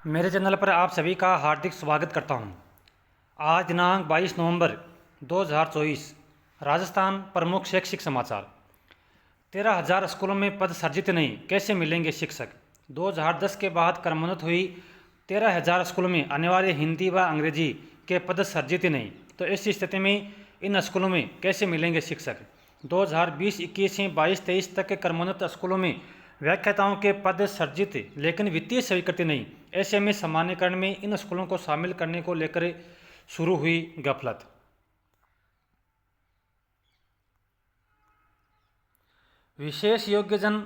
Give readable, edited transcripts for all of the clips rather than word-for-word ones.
मेरे चैनल पर आप सभी का हार्दिक स्वागत करता हूं। आज दिनांक 22 नवंबर 2024 राजस्थान प्रमुख शैक्षिक समाचार। 13,000 स्कूलों में पद सृजित नहीं, कैसे मिलेंगे शिक्षक। 2010 के बाद क्रमोन्नत हुई 13,000 स्कूलों में अनिवार्य हिंदी व अंग्रेजी के पद सृजित नहीं, तो इस स्थिति में इन स्कूलों में कैसे मिलेंगे शिक्षक। 2020-21 से 22-23 तक के क्रमोन्नत स्कूलों में व्याख्याताओं के पद सृजित लेकिन वित्तीय स्वीकृति नहीं। ऐसे में सामान्यकरण में इन स्कूलों को शामिल करने को लेकर शुरू हुई गफलत। विशेष योग्यजन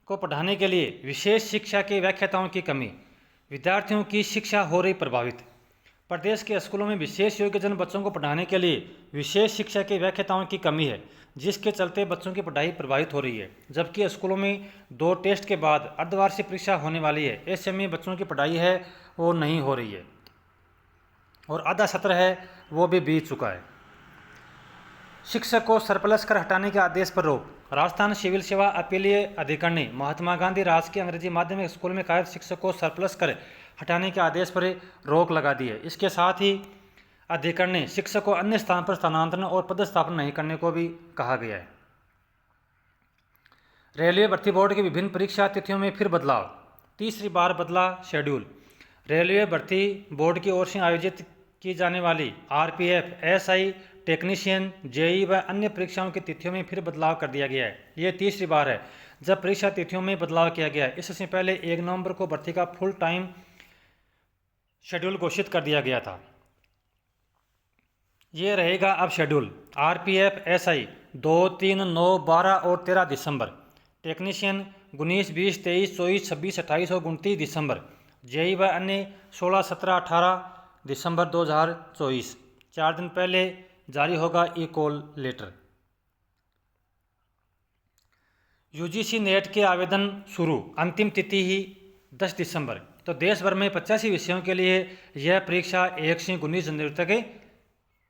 को पढ़ाने के लिए विशेष शिक्षा के व्याख्याताओं की कमी, विद्यार्थियों की शिक्षा हो रही प्रभावित। प्रदेश के स्कूलों में विशेष योग्यजन बच्चों को पढ़ाने के लिए विशेष शिक्षा के व्याख्याताओं की कमी है, जिसके चलते बच्चों की पढ़ाई प्रभावित हो रही है। जबकि स्कूलों में 2 टेस्ट के बाद अर्धवार्षिक परीक्षा होने वाली है। ऐसे में बच्चों की पढ़ाई है वो नहीं हो रही है और आधा सत्र है वो भी बीत चुका है। शिक्षक को सरप्लस कर हटाने के आदेश पर रोक। राजस्थान सिविल सेवा अपीलीय अधिकरण ने महात्मा गांधी राजकीय अंग्रेजी माध्यमिक स्कूल में कार्यरत शिक्षक को सरप्लस कर हटाने के आदेश पर रोक लगा दी है। इसके साथ ही अधिकरण ने शिक्षक को अन्य स्थान पर स्थानांतरण और पदस्थापन नहीं करने को भी कहा गया है। रेलवे भर्ती बोर्ड की विभिन्न परीक्षा तिथियों में फिर बदलाव, तीसरी बार बदला शेड्यूल। रेलवे भर्ती बोर्ड की ओर से आयोजित की जाने वाली आरपीएफ, एसआई, टेक्नीशियन, जेई व अन्य परीक्षाओं की तिथियों में फिर बदलाव कर दिया गया है। ये तीसरी बार है जब परीक्षा तिथियों में बदलाव किया गया है। इससे पहले 1 नवंबर को भर्ती का फुल टाइम शेड्यूल घोषित कर दिया गया था। ये रहेगा अब शेड्यूल। आरपीएफ, एसआई 2, 3, 9, 12 और 13 दिसंबर। टेक्नीशियन 19, 20, 23, 24, 26, 28 और 29 दिसंबर। जेई व अन्य 16, 17, 18 दिसंबर 2024। 4 दिन पहले जारी होगा ई कॉल लेटर। यूजीसी नेट के आवेदन शुरू, अंतिम तिथि ही 10 दिसंबर। तो देश भर में 85 विषयों के लिए यह परीक्षा 1 से 19 जनवरी तक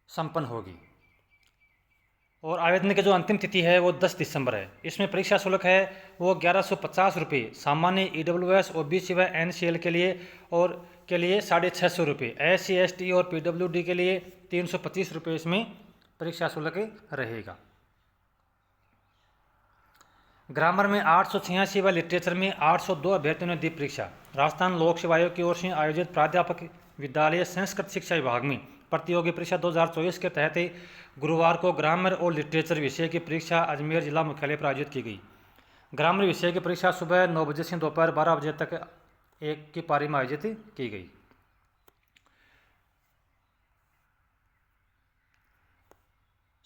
संपन्न होगी और आवेदन की जो अंतिम तिथि है वो 10 दिसंबर है। इसमें परीक्षा शुल्क है वो 1150 रुपये सामान्य ईडब्ल्यूएस, ओबीसी व एनसीएल के लिए और के लिए 650 रुपये, SC, ST और पीडब्ल्यूडी के लिए 325 रुपये इसमें परीक्षा शुल्क रहेगा। ग्रामर में 886 व लिटरेचर में 802 अभ्यर्थियों ने दी परीक्षा। राजस्थान लोक सेवा आयोग की ओर से आयोजित प्राध्यापक विद्यालय संस्कृत शिक्षा विभाग में प्रतियोगी परीक्षा 2024 के तहत गुरुवार को ग्रामर और लिटरेचर विषय की परीक्षा अजमेर जिला मुख्यालय पर आयोजित की गई। ग्रामर विषय की परीक्षा सुबह 9 बजे से दोपहर 12 बजे तक एक की पारी में आयोजित की गई।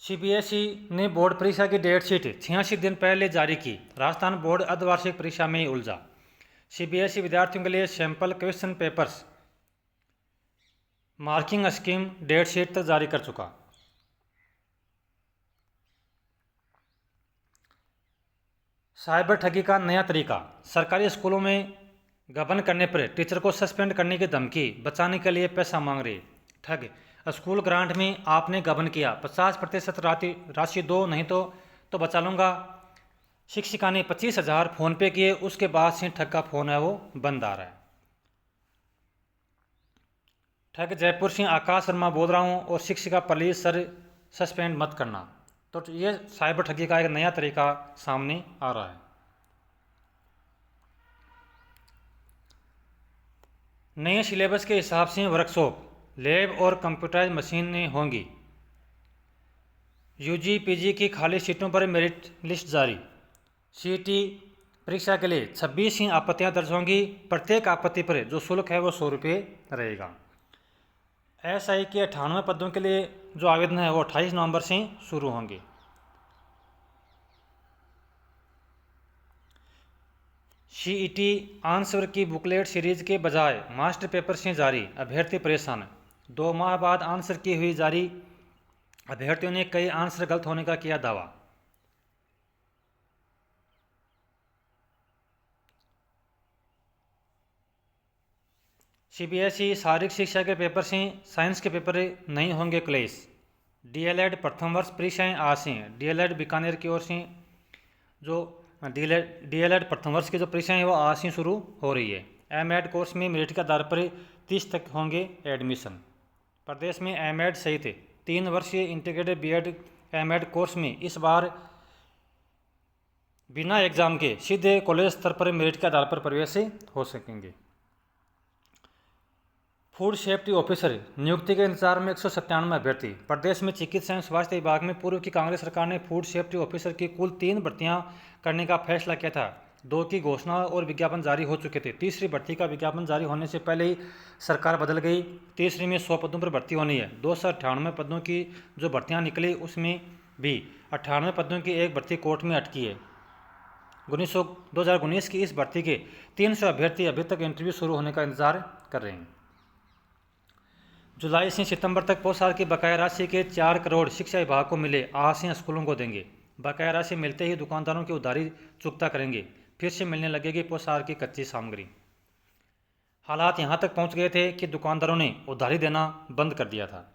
सीबीएसई ने बोर्ड परीक्षा की डेट शीट 86 दिन पहले जारी की। राजस्थान बोर्ड अर्धवार्षिक परीक्षा में उलझा। सीबीएसई विद्यार्थियों के लिए sample question papers marking scheme date sheet तक जारी कर चुका। साइबर ठगी का नया तरीका, सरकारी स्कूलों में गबन करने पर टीचर को सस्पेंड करने की धमकी, बचाने के लिए पैसा मांग रहे ठग। स्कूल ग्रांट में आपने गबन किया, 50% राशि दो, नहीं तो बचा लूँगा। शिक्षिका ने 25,000 फ़ोन पे किए, उसके बाद से ठग का फ़ोन है वो बंद आ रहा है। ठग जयपुर से आकाश शर्मा बोल रहा हूँ और शिक्षिका प्लीज सर सस्पेंड मत करना। तो ये साइबर ठगी का एक नया तरीका सामने आ रहा है। नए सिलेबस के हिसाब से वर्कशॉप, लैब और कंप्यूटराइज मशीनें होंगी। यूजी पीजी की खाली सीटों पर मेरिट लिस्ट जारी। सीईटी परीक्षा के लिए 26 ही आपत्तियाँ दर्ज होंगी। प्रत्येक आपत्ति पर जो शुल्क है वो 100 रुपये रहेगा। एसआई के 98 पदों के लिए जो आवेदन है वो 28 नवंबर से शुरू होंगे। सीईटी आंसर की बुकलेट सीरीज के बजाय मास्टर पेपर से जारी, अभ्यर्थी परेशान। 2 माह बाद आंसर की हुई जारी, अभ्यर्थियों ने कई आंसर गलत होने का किया दावा। सीबीएसई शारीरिक शिक्षा के पेपर से साइंस के पेपर नहीं होंगे क्लेश। डीएलएड प्रथम वर्ष परीक्षाएं आज से। डीएलएड बीकानेर की ओर से जो डीएलएड प्रथम वर्ष की जो परीक्षाएं हैं वो आज से शुरू हो रही है। एम.एड कोर्स में मेरिट के आधार पर 30 तक होंगे एडमिशन। प्रदेश में एम.एड सहित 3 वर्षीय इंटीग्रेटेड बी.एड एम.एड कोर्स में इस बार बिना एग्जाम के सीधे कॉलेज स्तर पर मेरिट के आधार पर प्रवेश हो सकेंगे। फूड सेफ्टी ऑफिसर नियुक्ति के इंतजार में 197 अभ्यर्थी। प्रदेश में चिकित्सा एवं स्वास्थ्य विभाग में पूर्व की कांग्रेस सरकार ने फूड सेफ्टी ऑफिसर की कुल 3 भर्तियां करने का फैसला किया था। 2 की घोषणा और विज्ञापन जारी हो चुके थे। तीसरी भर्ती का विज्ञापन जारी होने से पहले ही सरकार बदल गई। तीसरी में 100 पदों पर भर्ती होनी है। 298 पदों की जो भर्तियाँ निकली उसमें भी 98 पदों की एक भर्ती कोर्ट में अटकी है। 2019 की इस भर्ती के 300 अभ्यर्थी अभी तक इंटरव्यू शुरू होने का इंतजार कर रहे हैं। जुलाई से सितंबर तक पोशाक की बकाया राशि के 4 करोड़ शिक्षा विभाग को मिले, आवासीय स्कूलों को देंगे। बकाया राशि मिलते ही दुकानदारों की उधारी चुकता करेंगे। फिर से मिलने लगेगी पोशाक की कच्ची सामग्री। हालात यहाँ तक पहुँच गए थे कि दुकानदारों ने उधारी देना बंद कर दिया था।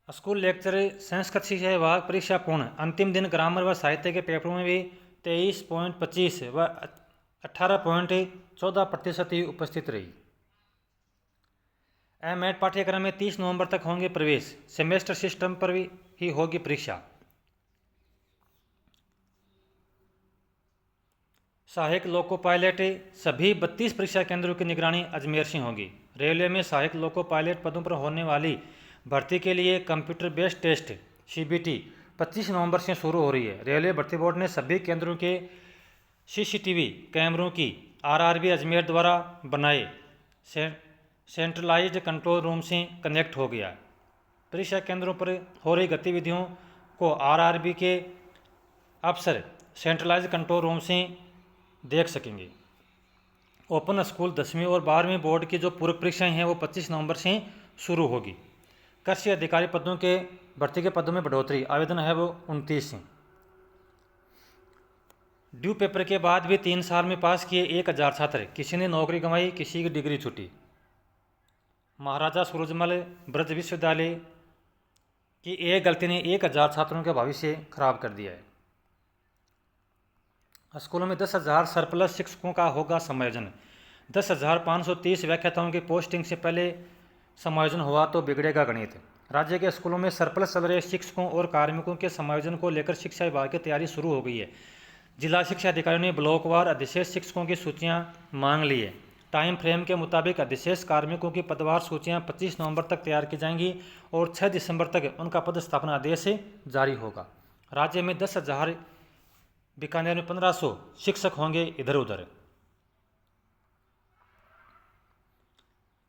स्कूल लेक्चर संस्कृत शिक्षा विभाग परीक्षा पूर्ण। अंतिम दिन ग्रामर व साहित्य के पेपरों में भी 23.25 व 18.14% ही उपस्थित रही। एम.एड पाठ्यक्रम में 30 नवंबर तक होंगे प्रवेश। सेमेस्टर सिस्टम पर ही होगी परीक्षा। सहायक लोको पायलट सभी 32 परीक्षा केंद्रों की निगरानी अजमेर से होगी। रेलवे में सहायक लोको पायलट पदों पर होने वाली भर्ती के लिए कंप्यूटर बेस्ड टेस्ट CBT 25 नवंबर से शुरू हो रही है। रेलवे भर्ती बोर्ड ने सभी केंद्रों के CCTV कैमरों की RRB अजमेर द्वारा बनाए सेंट्रलाइज्ड कंट्रोल रूम से कनेक्ट हो गया। परीक्षा केंद्रों पर हो रही गतिविधियों को RRB के अफसर सेंट्रलाइज्ड कंट्रोल रूम से देख सकेंगे। ओपन स्कूल 10वीं और 12वीं बोर्ड की जो पूरक परीक्षाएं हैं वो 25 नवंबर से शुरू होगी। कृषि अधिकारी पदों के भर्ती के पदों में बढ़ोतरी, आवेदन है वो 29 से। ड्यू पेपर के बाद भी 3 साल में पास किए 1000 छात्र, किसी ने नौकरी गंवाई, किसी की डिग्री छूटी। महाराजा सूरजमल ब्रज विश्वविद्यालय की एक गलती ने 1000 छात्रों के भविष्य खराब कर दिया है। स्कूलों में 10,000 सरप्लस शिक्षकों का होगा समायोजन। 10,530 व्याख्याताओं की पोस्टिंग से पहले समायोजन हुआ तो बिगड़ेगा गणित। राज्य के स्कूलों में सरप्लस चल रहे शिक्षकों और कार्मिकों के समायोजन को लेकर शिक्षा विभाग की तैयारी शुरू हो गई है। जिला शिक्षा अधिकारियों ने ब्लॉकवार अधिशेष शिक्षकों की सूचियां मांग ली है। टाइम फ्रेम के मुताबिक अधिशेष कार्मिकों की पदवार सूचियां 25 नवंबर तक तैयार की जाएंगी और 6 दिसंबर तक उनका पदस्थापना आदेश जारी होगा। राज्य में 10,000, बीकानेर में 1500 शिक्षक होंगे इधर उधर।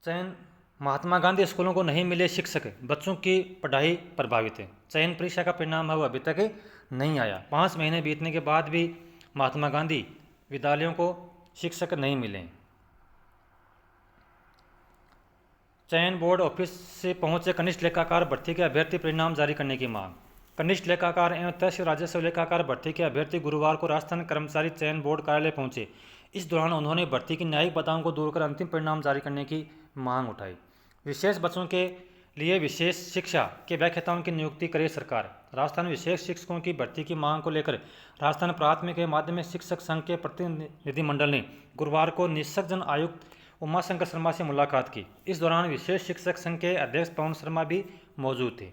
चयन महात्मा गांधी स्कूलों को नहीं मिले शिक्षक, बच्चों की पढ़ाई प्रभावित है। चयन परीक्षा का परिणाम है वो अभी तक नहीं आया। 5 महीने बीतने के बाद भी महात्मा गांधी विद्यालयों को शिक्षक नहीं मिले। चयन बोर्ड ऑफिस से पहुंचे कनिष्ठ लेखाकार भर्ती के अभ्यर्थी परिणाम जारी करने की मांग। कनिष्ठ लेखाकार एवं तहसील राजस्व लेखाकार भर्ती के अभ्यर्थी गुरुवार को राजस्थान कर्मचारी चयन बोर्ड कार्यालय पहुंचे। इस दौरान उन्होंने भर्ती की न्यायिक बाधाओं को दूर कर अंतिम परिणाम जारी करने की मांग उठाई। विशेष बच्चों के लिए विशेष शिक्षा के व्याख्याताओं की नियुक्ति करे सरकार। राजस्थान विशेष शिक्षकों की भर्ती की मांग को लेकर राजस्थान प्राथमिक एवं माध्यमिक शिक्षक संघ के प्रतिनिधिमंडल ने गुरुवार को निष्ठक जन आयुक्त उमाशंकर शर्मा से मुलाकात की। इस दौरान विशेष शिक्षक संघ के अध्यक्ष पवन शर्मा भी मौजूद थे।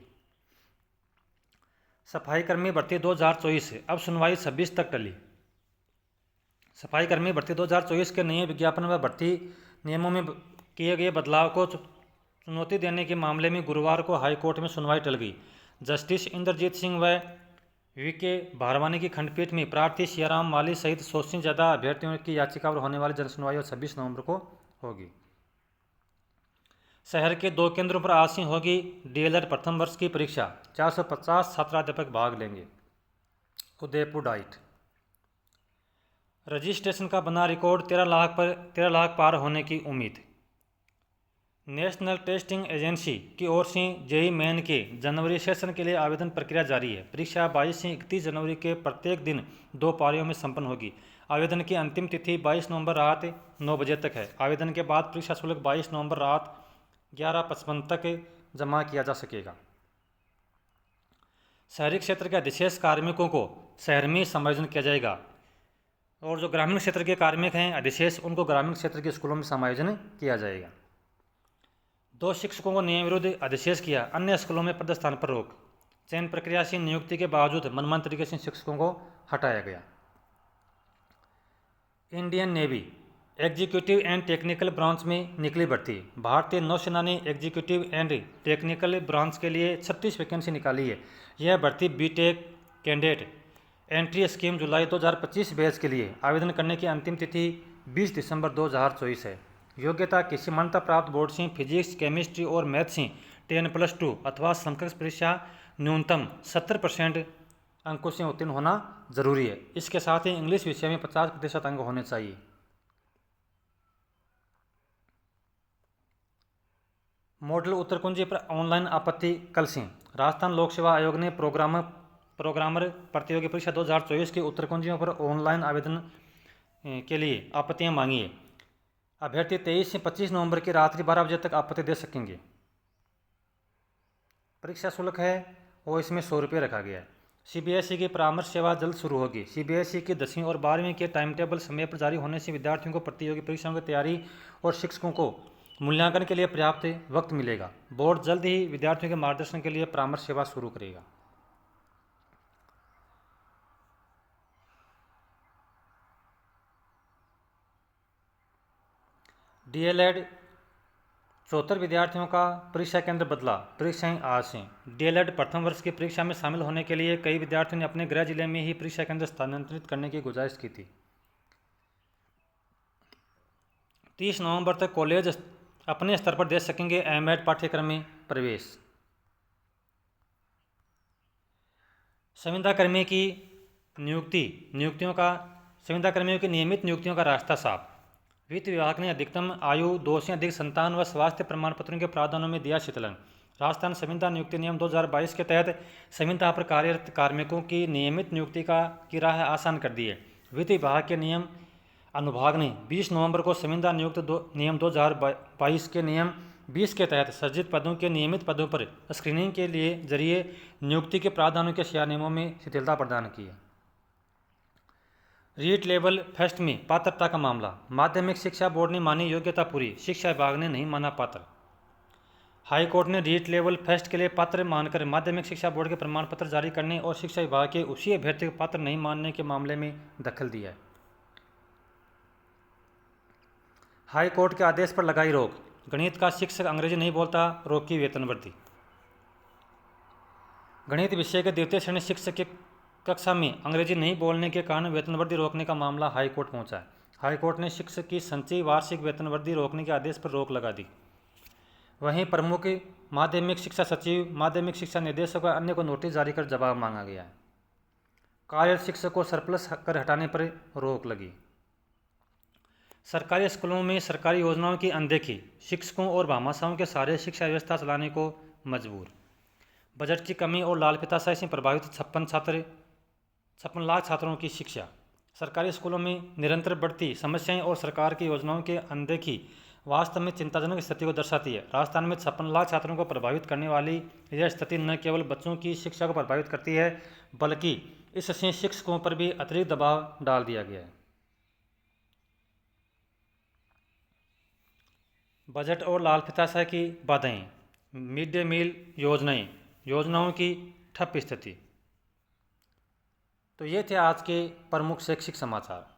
सफाई कर्मी भर्ती 2024, अब सुनवाई 26 तक टली। सफाई कर्मी भर्ती 2024 के नए विज्ञापन व भर्ती नियमों में किए गए बदलाव को चुनौती देने के मामले में गुरुवार को हाईकोर्ट में सुनवाई टल गई। जस्टिस इंद्रजीत सिंह व VK भारवानी की खंडपीठ में प्रार्थी सियाराम माली सहित 100 से ज़्यादा अभ्यर्थियों की याचिका पर होने वाली जनसुनवाई 26 नवंबर को होगी। शहर के 2 केंद्रों पर आज से होगी DLED प्रथम वर्ष की परीक्षा। 450 छात्राध्यापक भाग लेंगे। उदयपुर डाइट रजिस्ट्रेशन का बना रिकॉर्ड 13 लाख पार होने की उम्मीद। नेशनल टेस्टिंग एजेंसी की ओर से JEE मेन के जनवरी सेशन के लिए आवेदन प्रक्रिया जारी है। परीक्षा 22 से 31 जनवरी के प्रत्येक दिन 2 पारियों में संपन्न होगी। आवेदन की अंतिम तिथि 22 नवंबर रात 9 बजे तक है। आवेदन के बाद परीक्षा शुल्क 22 नवंबर रात 11:55 तक जमा किया जा सकेगा। शहरी क्षेत्र के अधिशेष कार्मिकों को शहर में समायोजन किया जाएगा और जो ग्रामीण क्षेत्र के कार्मिक हैं अधिशेष, उनको ग्रामीण क्षेत्र के स्कूलों में समायोजन किया जाएगा। 2 शिक्षकों को नियम विरुद्ध अधिशेष किया, अन्य स्कूलों में पदस्थान पर रोक। चयन प्रक्रिया से नियुक्ति के बावजूद मनमाने तरीके से शिक्षकों को हटाया गया। Indian navy executive and technical branch में निकली भर्ती। भारतीय नौसेना ने एग्जीक्यूटिव एंड टेक्निकल ब्रांच के लिए 36 वैकेंसी निकाली है। यह भर्ती बीटेक कैंडिडेट एंट्री स्कीम जुलाई 2025 बैच के लिए आवेदन करने की अंतिम तिथि 20 दिसंबर 2024 है। योग्यता किसी मान्यता प्राप्त बोर्ड से फिजिक्स, केमिस्ट्री और मैथ से 10+2 अथवा समकक्ष परीक्षा न्यूनतम 70% अंकों से उत्तीर्ण होना जरूरी है। इसके साथ ही इंग्लिश विषय में 50% अंक होने चाहिए। मॉडल उत्तरकुंजी पर ऑनलाइन आपत्ति कल से। राजस्थान लोक सेवा आयोग ने प्रोग्रामर प्रतियोगी परीक्षा 2024 की उत्तरकुंजियों पर ऑनलाइन आवेदन के लिए आपत्तियां मांगी है। अभ्यर्थी 23 से 25 नवंबर की रात्रि 12 बजे तक आपत्ति दे सकेंगे। परीक्षा शुल्क है वो इसमें 100 रुपये रखा गया है। सीबीएसई की परामर्श सेवा जल्द शुरू होगी। सीबीएसई की 10वीं और 12वीं के टाइम टेबल समय पर जारी होने से विद्यार्थियों को प्रतियोगी परीक्षाओं की तैयारी और शिक्षकों को मूल्यांकन के लिए पर्याप्त वक्त मिलेगा। बोर्ड जल्द ही विद्यार्थियों के मार्गदर्शन के लिए परामर्श सेवा शुरू करेगा। डीएलएड 74 विद्यार्थियों का परीक्षा केंद्र बदला, परीक्षाएं आज से। डीएलएड प्रथम वर्ष की परीक्षा में शामिल होने के लिए कई विद्यार्थियों ने अपने गृह जिले में ही परीक्षा केंद्र स्थानांतरित करने की गुजारिश की थी। 30 नवंबर तक कॉलेज अपने स्तर पर दे सकेंगे एमएड पाठ्यक्रम में प्रवेश। संविदा कर्मी की नियमित नियुक्तियों का रास्ता साफ। वित्त विभाग ने अधिकतम आयु 2 से अधिक संतान व स्वास्थ्य प्रमाण पत्रों के प्रावधानों में दिया शीतलन। राजस्थान संविदा नियुक्ति नियम 2022 के तहत संविदा पर कार्यरत कार्मिकों की नियमित नियुक्ति की राह आसान कर दी है। वित्त विभाग के नियम अनुभाग ने 20 नवंबर को संविदा नियम 2022 के नियम 20 के तहत सृजित पदों के नियमित पदों पर स्क्रीनिंग के लिए जरिए नियुक्ति के प्रावधानों के शियानियमों में शिथिलता प्रदान की है। रीट लेवल फेस्ट में पात्रता का मामला। माध्यमिक शिक्षा बोर्ड ने मानी योग्यता पूरी, शिक्षा विभाग ने नहीं माना पात्र। हाई कोर्ट ने रीट लेवल फेस्ट के लिए पात्र मानकर माध्यमिक शिक्षा बोर्ड के प्रमाण पत्र जारी करने और शिक्षा विभाग के उसी अभ्यर्थी को पात्र नहीं मानने के मामले में दखल दिया है। हाई कोर्ट के आदेश पर लगाई रोक। गणित का शिक्षक अंग्रेजी नहीं बोलता, रोक की वेतन वृद्धि। गणित विषय के द्वितीय श्रेणी शिक्षक की कक्षा में अंग्रेजी नहीं बोलने के कारण वेतन वृद्धि रोकने का मामला हाई कोर्ट पहुंचा है। हाई कोर्ट ने शिक्षक की संचयी वार्षिक वेतन वृद्धि रोकने के आदेश पर रोक लगा दी। वहीं प्रमुख माध्यमिक शिक्षा सचिव, माध्यमिक शिक्षा निदेशक और अन्य को नोटिस जारी कर जवाब मांगा गया है। कार्यरत शिक्षक को सरप्लस कर हटाने पर रोक लगी। सरकारी स्कूलों में सरकारी योजनाओं की अनदेखी, शिक्षकों और भामाशाहों के सहारे शिक्षा व्यवस्था चलाने को मजबूर। बजट की कमी और लाल पिताशाही से प्रभावित 56 लाख छात्रों की शिक्षा। सरकारी स्कूलों में निरंतर बढ़ती समस्याएं और सरकार की योजनाओं की अनदेखी वास्तव में चिंताजनक स्थिति को दर्शाती है। राजस्थान में 56 लाख छात्रों को प्रभावित करने वाली यह स्थिति न केवल बच्चों की शिक्षा को प्रभावित करती है, बल्कि इससे शिक्षकों पर भी अतिरिक्त दबाव डाल दिया गया है। बजट और लाल पिताशाही की बाधाएं, मिड डे मील योजनाओं की ठप स्थिति। तो ये थे आज के प्रमुख शैक्षिक समाचार।